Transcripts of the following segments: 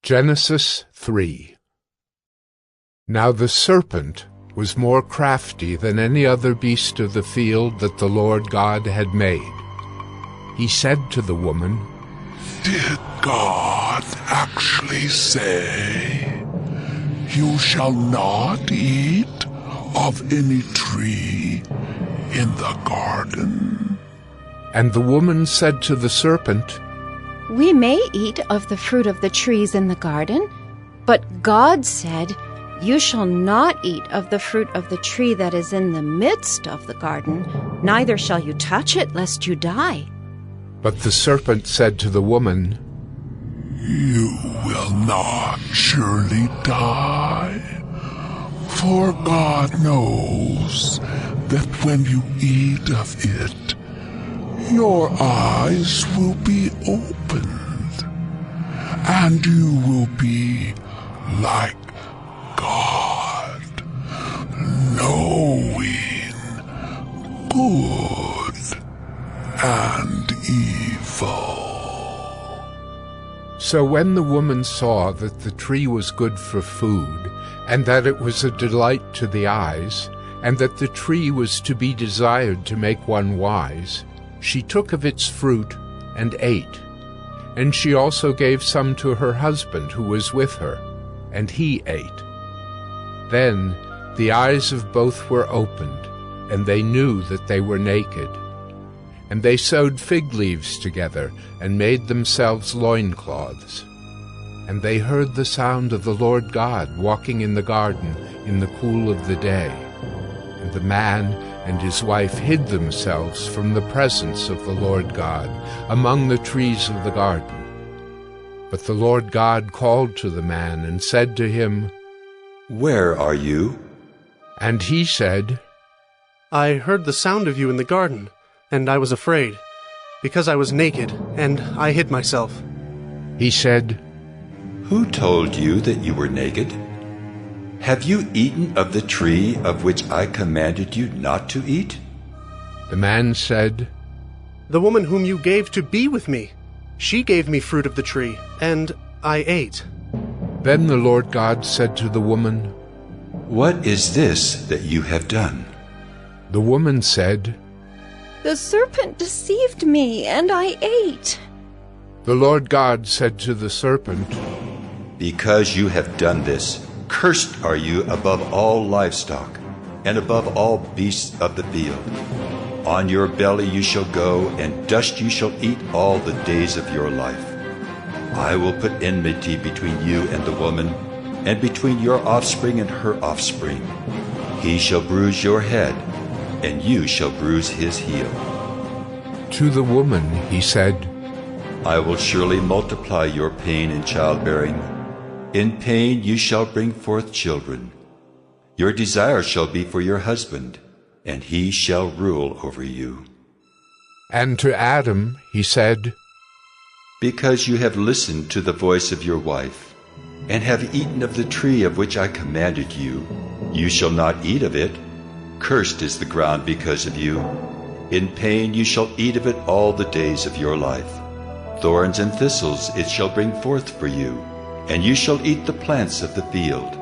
Genesis 3. Now the serpent was more crafty than any other beast of the field that the Lord God had made. He said to the woman, "Did God actually say, 'You shall not eat of any tree in the garden'?" And the woman said to the serpent, "We may eat of the fruit of the trees in the garden, but God said, 'You shall not eat of the fruit of the tree that is in the midst of the garden, neither shall you touch it, lest you die.'" But the serpent said to the woman, "You will not surely die, for God knows that when you eat of it, your eyes will be opened, and you will be like God, knowing good and evil." So when the woman saw that the tree was good for food, and that it was a delight to the eyes, and that the tree was to be desired to make one wise, she took of its fruit and ate. And she also gave some to her husband who was with her, and he ate. Then the eyes of both were opened, and they knew that they were naked. And they sewed fig leaves together, and made themselves loincloths. And they heard the sound of the Lord God walking in the garden in the cool of the day. And the man and his wife hid themselves from the presence of the Lord God among the trees of the garden. But the Lord God called to the man and said to him, "Where are you?" And he said, "I heard the sound of you in the garden, and I was afraid, because I was naked, and I hid myself." He said, "Who told you that you were naked? Have you eaten of the tree of which I commanded you not to eat?" The man said, "The woman whom you gave to be with me, she gave me fruit of the tree, and I ate." Then the Lord God said to the woman, "What is this that you have done?" The woman said, "The serpent deceived me, and I ate." The Lord God said to the serpent, "Because you have done this, cursed are you above all livestock, and above all beasts of the field. On your belly you shall go, and dust you shall eat all the days of your life. I will put enmity between you and the woman, and between your offspring and her offspring. He shall bruise your head, and you shall bruise his heel." To the woman he said, "I will surely multiply your pain in childbearing. In pain you shall bring forth children. Your desire shall be for your husband, and he shall rule over you." And to Adam he said, "Because you have listened to the voice of your wife, and have eaten of the tree of which I commanded you, you shall not eat of it. Cursed is the ground because of you. In pain you shall eat of it all the days of your life. Thorns and thistles it shall bring forth for you, and you shall eat the plants of the field.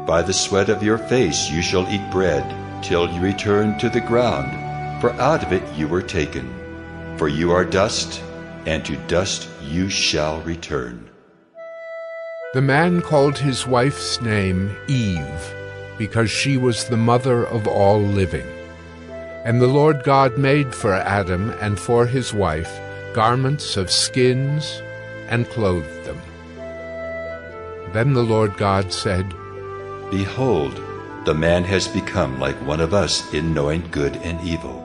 By the sweat of your face you shall eat bread, till you return to the ground, for out of it you were taken. For you are dust, and to dust you shall return." The man called his wife's name Eve, because she was the mother of all living. And the Lord God made for Adam and for his wife garments of skins and clothed them. Then the Lord God said, "Behold, the man has become like one of us in knowing good and evil.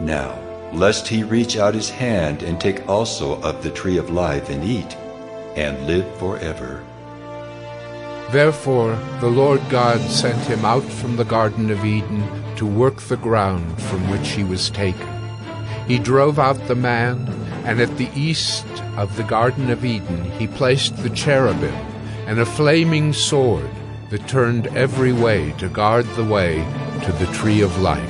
Now, lest he reach out his hand and take also of the tree of life and eat, and live forever." Therefore the Lord God sent him out from the Garden of Eden to work the ground from which he was taken. He drove out the man, and at the east of the Garden of Eden he placed the cherubim and a flaming sword that turned every way to guard the way to the tree of life.